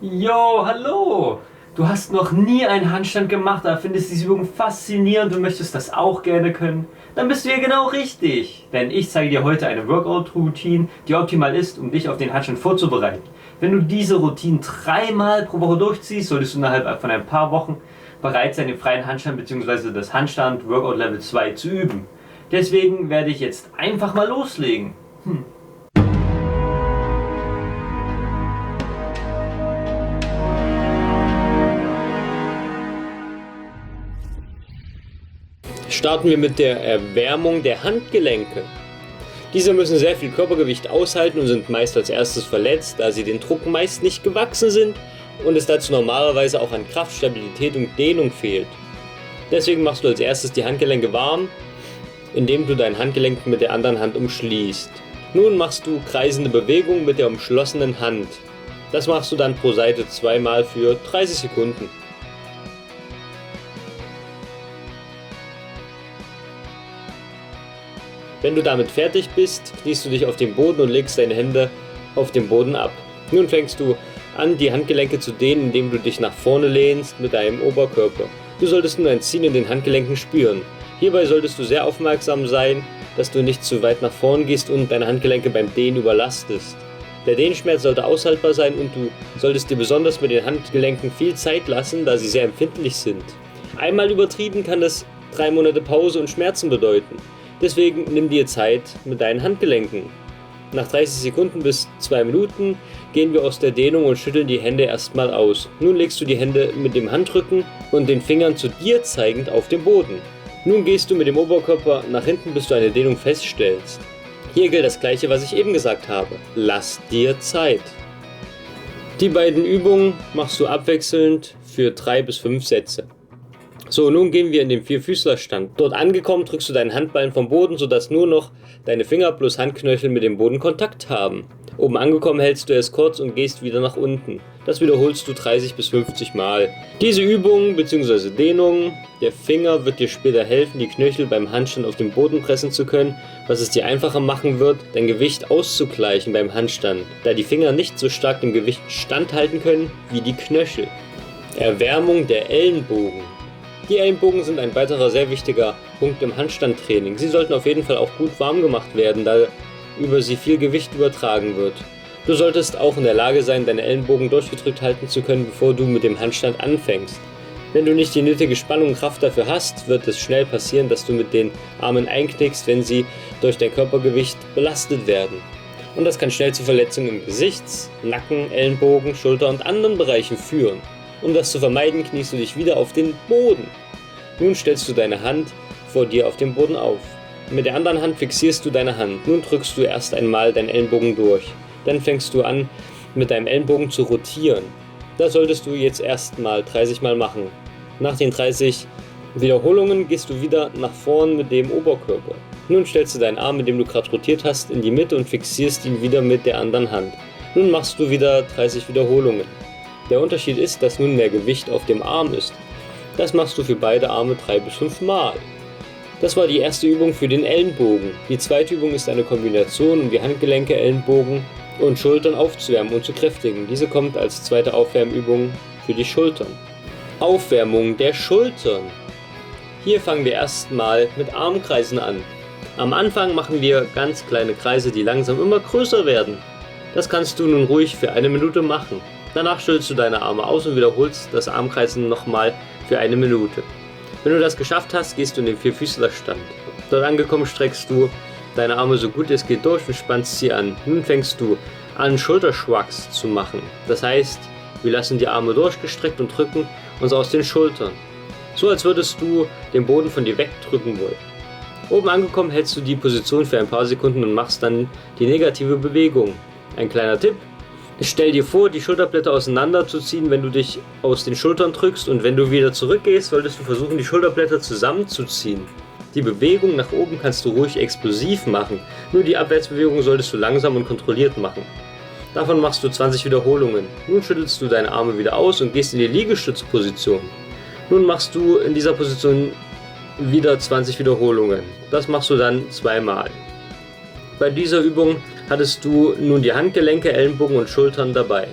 Jo, hallo! Du hast noch nie einen Handstand gemacht, aber findest diese Übung faszinierend und möchtest das auch gerne können? Dann bist du hier genau richtig. Denn ich zeige dir heute eine Workout-Routine, die optimal ist, um dich auf den Handstand vorzubereiten. Wenn du diese Routine 3-mal pro Woche durchziehst, solltest du innerhalb von ein paar Wochen bereit sein, den freien Handstand bzw. das Handstand Workout Level 2 zu üben. Deswegen werde ich jetzt einfach mal loslegen. Starten wir mit der Erwärmung der Handgelenke. Diese müssen sehr viel Körpergewicht aushalten und sind meist als erstes verletzt, da sie den Druck meist nicht gewachsen sind und es dazu normalerweise auch an Kraft, Stabilität und Dehnung fehlt. Deswegen machst du als erstes die Handgelenke warm, indem du dein Handgelenk mit der anderen Hand umschließt. Nun machst du kreisende Bewegungen mit der umschlossenen Hand. Das machst du dann pro Seite 2-mal für 30 Sekunden. Wenn du damit fertig bist, kniest du dich auf den Boden und legst deine Hände auf dem Boden ab. Nun fängst du an, die Handgelenke zu dehnen, indem du dich nach vorne lehnst mit deinem Oberkörper. Du solltest nun ein Ziehen in den Handgelenken spüren. Hierbei solltest du sehr aufmerksam sein, dass du nicht zu weit nach vorn gehst und deine Handgelenke beim Dehnen überlastest. Der Dehnschmerz sollte aushaltbar sein und du solltest dir besonders mit den Handgelenken viel Zeit lassen, da sie sehr empfindlich sind. Einmal übertrieben kann das 3 Monate Pause und Schmerzen bedeuten. Deswegen nimm dir Zeit mit deinen Handgelenken. Nach 30 Sekunden bis 2 Minuten gehen wir aus der Dehnung und schütteln die Hände erstmal aus. Nun legst du die Hände mit dem Handrücken und den Fingern zu dir zeigend auf den Boden. Nun gehst du mit dem Oberkörper nach hinten, bis du eine Dehnung feststellst. Hier gilt das gleiche, was ich eben gesagt habe. Lass dir Zeit. Die beiden Übungen machst du abwechselnd für 3 bis 5 Sätze. So, nun gehen wir in den Vierfüßlerstand. Dort angekommen drückst du deinen Handballen vom Boden, sodass nur noch deine Finger plus Handknöchel mit dem Boden Kontakt haben. Oben angekommen hältst du es kurz und gehst wieder nach unten. Das wiederholst du 30 bis 50 Mal. Diese Übung bzw. Dehnung der Finger wird dir später helfen, die Knöchel beim Handstand auf den Boden pressen zu können, was es dir einfacher machen wird, dein Gewicht auszugleichen beim Handstand, da die Finger nicht so stark dem Gewicht standhalten können wie die Knöchel. Erwärmung der Ellenbogen. Die Ellenbogen sind ein weiterer sehr wichtiger Punkt im Handstandtraining. Sie sollten auf jeden Fall auch gut warm gemacht werden, da über sie viel Gewicht übertragen wird. Du solltest auch in der Lage sein, deine Ellenbogen durchgedrückt halten zu können, bevor du mit dem Handstand anfängst. Wenn du nicht die nötige Spannung und Kraft dafür hast, wird es schnell passieren, dass du mit den Armen einknickst, wenn sie durch dein Körpergewicht belastet werden. Und das kann schnell zu Verletzungen im Gesichts-, Nacken-, Ellenbogen-, Schulter- und anderen Bereichen führen. Um das zu vermeiden, kniest du dich wieder auf den Boden. Nun stellst du deine Hand vor dir auf dem Boden auf. Mit der anderen Hand fixierst du deine Hand. Nun drückst du erst einmal deinen Ellenbogen durch. Dann fängst du an, mit deinem Ellenbogen zu rotieren. Das solltest du jetzt erstmal 30 Mal machen. Nach den 30 Wiederholungen gehst du wieder nach vorn mit dem Oberkörper. Nun stellst du deinen Arm, mit dem du gerade rotiert hast, in die Mitte und fixierst ihn wieder mit der anderen Hand. Nun machst du wieder 30 Wiederholungen. Der Unterschied ist, dass nun mehr Gewicht auf dem Arm ist. Das machst du für beide Arme 3 bis 5 Mal. Das war die erste Übung für den Ellenbogen. Die zweite Übung ist eine Kombination, um die Handgelenke, Ellenbogen und Schultern aufzuwärmen und zu kräftigen. Diese kommt als zweite Aufwärmübung für die Schultern. Aufwärmung der Schultern. Hier fangen wir erstmal mit Armkreisen an. Am Anfang machen wir ganz kleine Kreise, die langsam immer größer werden. Das kannst du nun ruhig für 1 Minute machen. Danach schüttelst du deine Arme aus und wiederholst das Armkreisen nochmal für 1 Minute. Wenn du das geschafft hast, gehst du in den Vierfüßlerstand. Dort angekommen streckst du deine Arme so gut es geht durch und spannst sie an. Nun fängst du an, Schulterschwags zu machen. Das heißt, wir lassen die Arme durchgestreckt und drücken uns aus den Schultern. So als würdest du den Boden von dir wegdrücken wollen. Oben angekommen hältst du die Position für ein paar Sekunden und machst dann die negative Bewegung. Ein kleiner Tipp. Stell dir vor, die Schulterblätter auseinanderzuziehen, wenn du dich aus den Schultern drückst, und wenn du wieder zurückgehst, solltest du versuchen, die Schulterblätter zusammenzuziehen. Die Bewegung nach oben kannst du ruhig explosiv machen, nur die Abwärtsbewegung solltest du langsam und kontrolliert machen. Davon machst du 20 Wiederholungen. Nun schüttelst du deine Arme wieder aus und gehst in die Liegestützposition. Nun machst du in dieser Position wieder 20 Wiederholungen. Das machst du dann 2-mal. Bei dieser Übung hattest du nun die Handgelenke, Ellenbogen und Schultern dabei.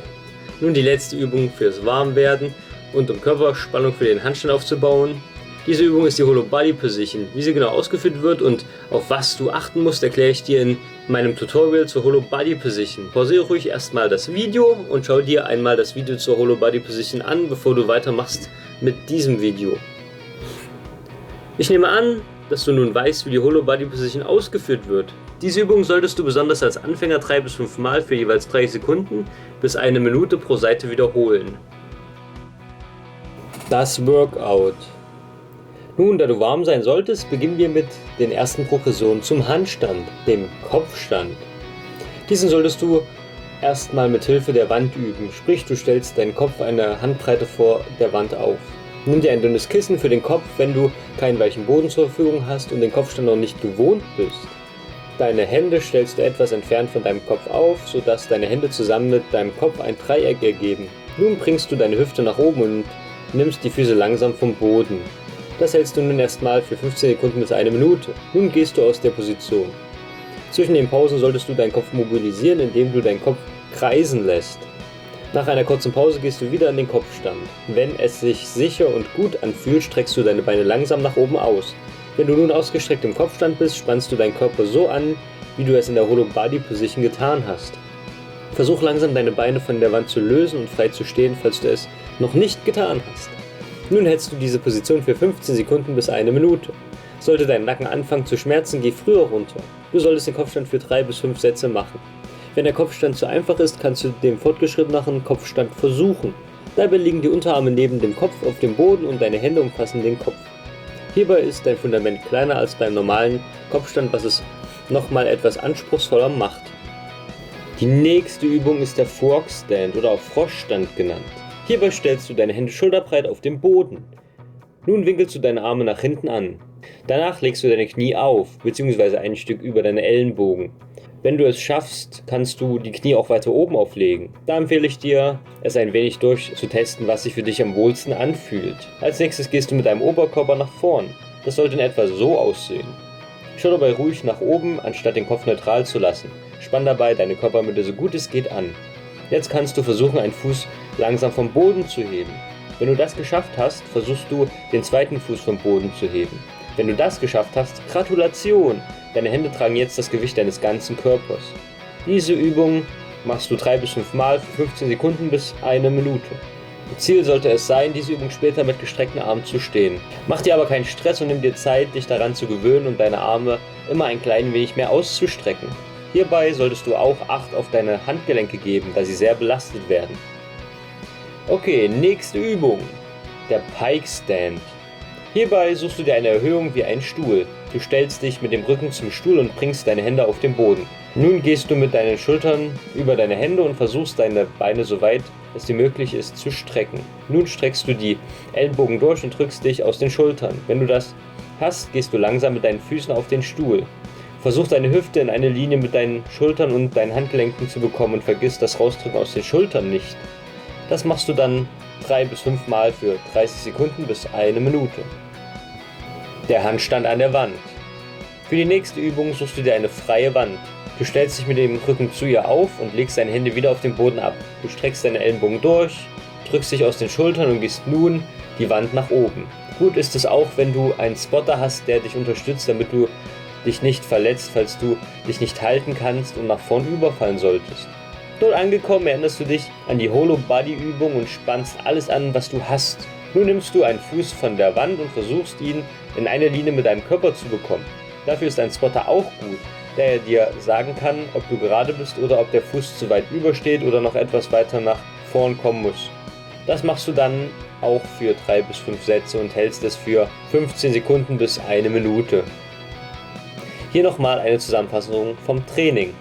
Nun die letzte Übung fürs Warmwerden und um Körperspannung für den Handstand aufzubauen. Diese Übung ist die Hollow Body Position. Wie sie genau ausgeführt wird und auf was du achten musst, erkläre ich dir in meinem Tutorial zur Hollow Body Position. Pausiere ruhig erstmal das Video und schau dir einmal das Video zur Hollow Body Position an, bevor du weitermachst mit diesem Video. Ich nehme an, dass du nun weißt, wie die Hollow Body Position ausgeführt wird. Diese Übung solltest du besonders als Anfänger 3 bis 5 Mal für jeweils 30 Sekunden bis 1 Minute pro Seite wiederholen. Das Workout. Nun, da du warm sein solltest, beginnen wir mit den ersten Progressionen zum Handstand, dem Kopfstand. Diesen solltest du erstmal mit Hilfe der Wand üben, sprich du stellst deinen Kopf eine Handbreite vor der Wand auf. Nimm dir ein dünnes Kissen für den Kopf, wenn du keinen weichen Boden zur Verfügung hast und den Kopfstand noch nicht gewohnt bist. Deine Hände stellst du etwas entfernt von deinem Kopf auf, sodass deine Hände zusammen mit deinem Kopf ein Dreieck ergeben. Nun bringst du deine Hüfte nach oben und nimmst die Füße langsam vom Boden. Das hältst du nun erstmal für 15 Sekunden bis 1 Minute. Nun gehst du aus der Position. Zwischen den Pausen solltest du deinen Kopf mobilisieren, indem du deinen Kopf kreisen lässt. Nach einer kurzen Pause gehst du wieder in den Kopfstand. Wenn es sich sicher und gut anfühlt, streckst du deine Beine langsam nach oben aus. Wenn du nun ausgestreckt im Kopfstand bist, spannst du deinen Körper so an, wie du es in der Hollow Body Position getan hast. Versuch langsam deine Beine von der Wand zu lösen und frei zu stehen, falls du es noch nicht getan hast. Nun hältst du diese Position für 15 Sekunden bis 1 Minute. Sollte dein Nacken anfangen zu schmerzen, geh früher runter. Du solltest den Kopfstand für 3 bis 5 Sätze machen. Wenn der Kopfstand zu einfach ist, kannst du den fortgeschrittenen Kopfstand versuchen. Dabei liegen die Unterarme neben dem Kopf auf dem Boden und deine Hände umfassen den Kopf. Hierbei ist dein Fundament kleiner als beim normalen Kopfstand, was es nochmal etwas anspruchsvoller macht. Die nächste Übung ist der Frog Stand oder auch Froschstand genannt. Hierbei stellst du deine Hände schulterbreit auf den Boden. Nun winkelst du deine Arme nach hinten an. Danach legst du deine Knie auf, bzw. ein Stück über deine Ellenbogen. Wenn du es schaffst, kannst du die Knie auch weiter oben auflegen. Da empfehle ich dir, es ein wenig durchzutesten, was sich für dich am wohlsten anfühlt. Als nächstes gehst du mit deinem Oberkörper nach vorn. Das sollte in etwa so aussehen. Schau dabei ruhig nach oben, anstatt den Kopf neutral zu lassen. Spann dabei deine Körpermitte so gut es geht an. Jetzt kannst du versuchen, einen Fuß langsam vom Boden zu heben. Wenn du das geschafft hast, versuchst du, den zweiten Fuß vom Boden zu heben. Wenn du das geschafft hast, Gratulation! Deine Hände tragen jetzt das Gewicht deines ganzen Körpers. Diese Übung machst du 3 bis 5 Mal für 15 Sekunden bis 1 Minute. Ziel sollte es sein, diese Übung später mit gestreckten Armen zu stehen. Mach dir aber keinen Stress und nimm dir Zeit, dich daran zu gewöhnen und deine Arme immer ein klein wenig mehr auszustrecken. Hierbei solltest du auch Acht auf deine Handgelenke geben, da sie sehr belastet werden. Okay, nächste Übung. Der Pike Stand. Hierbei suchst du dir eine Erhöhung wie ein Stuhl. Du stellst dich mit dem Rücken zum Stuhl und bringst deine Hände auf den Boden. Nun gehst du mit deinen Schultern über deine Hände und versuchst deine Beine so weit es dir möglich ist zu strecken. Nun streckst du die Ellenbogen durch und drückst dich aus den Schultern. Wenn du das hast, gehst du langsam mit deinen Füßen auf den Stuhl. Versuch deine Hüfte in eine Linie mit deinen Schultern und deinen Handgelenken zu bekommen und vergiss das Rausdrücken aus den Schultern nicht. Das machst du dann 3 bis 5 Mal für 30 Sekunden bis 1 Minute. Der Handstand an der Wand. Für die nächste Übung suchst du dir eine freie Wand. Du stellst dich mit dem Rücken zu ihr auf und legst deine Hände wieder auf den Boden ab. Du streckst deine Ellenbogen durch, drückst dich aus den Schultern und gehst nun die Wand nach oben. Gut ist es auch, wenn du einen Spotter hast, der dich unterstützt, damit du dich nicht verletzt, falls du dich nicht halten kannst und nach vorn überfallen solltest. Dort angekommen erinnerst du dich an die Hollow Body Übung und spannst alles an, was du hast. Nun nimmst du einen Fuß von der Wand und versuchst ihn in eine Linie mit deinem Körper zu bekommen. Dafür ist ein Spotter auch gut, da er dir sagen kann, ob du gerade bist oder ob der Fuß zu weit übersteht oder noch etwas weiter nach vorn kommen muss. Das machst du dann auch für 3 bis 5 Sätze und hältst es für 15 Sekunden bis 1 Minute. Hier nochmal eine Zusammenfassung vom Training.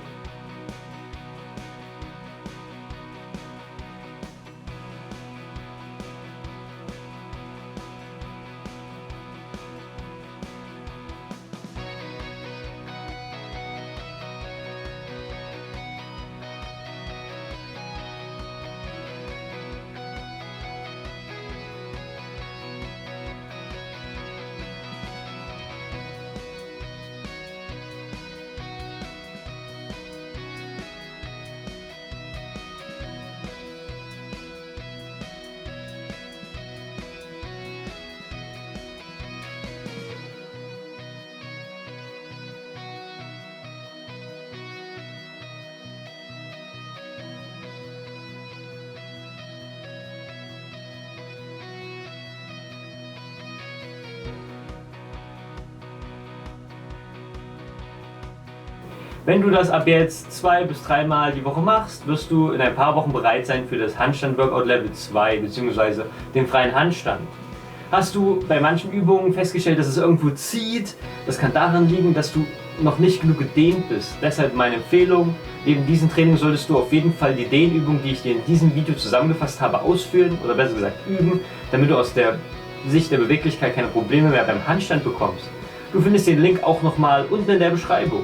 Wenn du das ab jetzt 2 bis 3 Mal die Woche machst, wirst du in ein paar Wochen bereit sein für das Handstand-Workout Level 2 bzw. den freien Handstand. Hast du bei manchen Übungen festgestellt, dass es irgendwo zieht? Das kann daran liegen, dass du noch nicht genug gedehnt bist. Deshalb meine Empfehlung, neben diesem Training solltest du auf jeden Fall die Dehnübung, die ich dir in diesem Video zusammengefasst habe, ausführen oder besser gesagt üben, damit du aus der Sicht der Beweglichkeit keine Probleme mehr beim Handstand bekommst. Du findest den Link auch nochmal unten in der Beschreibung.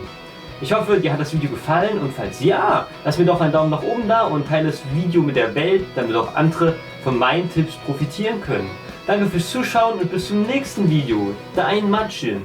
Ich hoffe, dir hat das Video gefallen und falls ja, lass mir doch einen Daumen nach oben da und teile das Video mit der Welt, damit auch andere von meinen Tipps profitieren können. Danke fürs Zuschauen und bis zum nächsten Video. Dein Matschin.